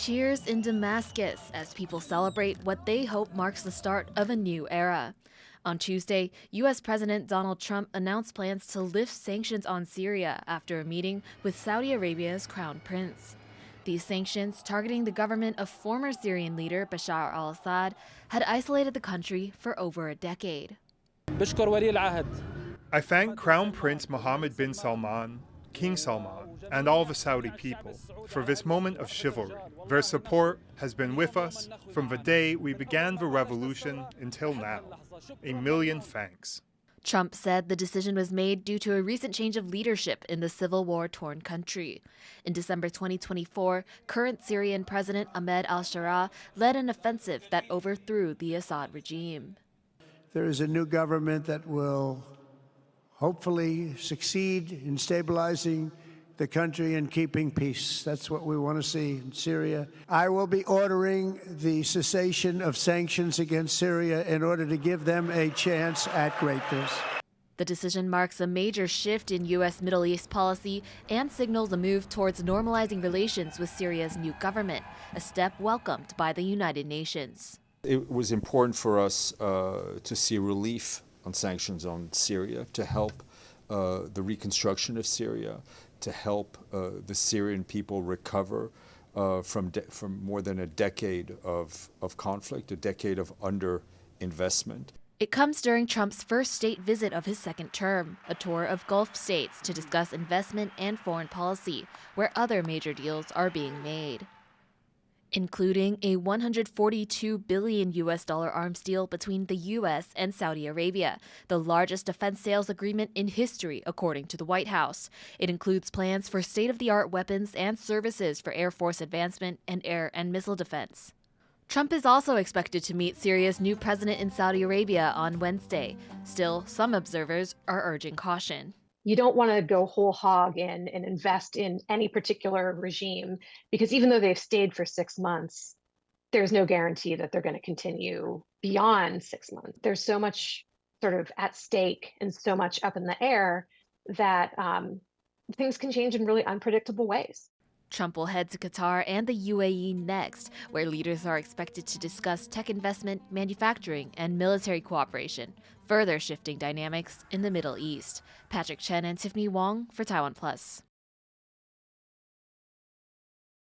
cheers in Damascus as people celebrate what they hope marks the start of a new era. On Tuesday, U.S. President Donald Trump announced plans to lift sanctions on Syria after a meeting with Saudi Arabia's crown prince. These sanctions, targeting the government of former Syrian leader Bashar al-Assad, had isolated the country for over a decade. I thank Crown Prince Mohammed bin Salman, King Salman, and all the Saudi people for this moment of chivalry. Their support has been with us from the day we began the revolution until now. A million thanks. Trump said the decision was made due to a recent change of leadership in the civil war-torn country. In December 2024, current Syrian President Ahmed al-Sharaa led an offensive that overthrew the Assad regime. There is a new government that will hopefully succeed in stabilizing the country and keeping peace. That's what we want to see in Syria. I will be ordering the cessation of sanctions against Syria in order to give them a chance at greatness. The decision marks a major shift in U.S. Middle East policy and signals a move towards normalizing relations with Syria's new government, a step welcomed by the United Nations. It was important for us to see relief on sanctions on Syria, to help the reconstruction of Syria, to help the Syrian people recover from more than a decade of conflict, a decade of underinvestment. It comes during Trump's first state visit of his second term, a tour of Gulf states to discuss investment and foreign policy, where other major deals are being made, including a $142 billion arms deal between the U.S. and Saudi Arabia, the largest defense sales agreement in history, according to the White House. It includes plans for state-of-the-art weapons and services for Air Force advancement and air and missile defense. Trump is also expected to meet Syria's new president in Saudi Arabia on Wednesday. Still, some observers are urging caution. You don't want to go whole hog in and invest in any particular regime, because even though they've stayed for 6 months, there's no guarantee that they're going to continue beyond 6 months. There's so much sort of at stake and so much up in the air that things can change in really unpredictable ways. Trump will head to Qatar and the UAE next, where leaders are expected to discuss tech investment, manufacturing, and military cooperation, further shifting dynamics in the Middle East. Chen and Tiffany Wong for TaiwanPlus.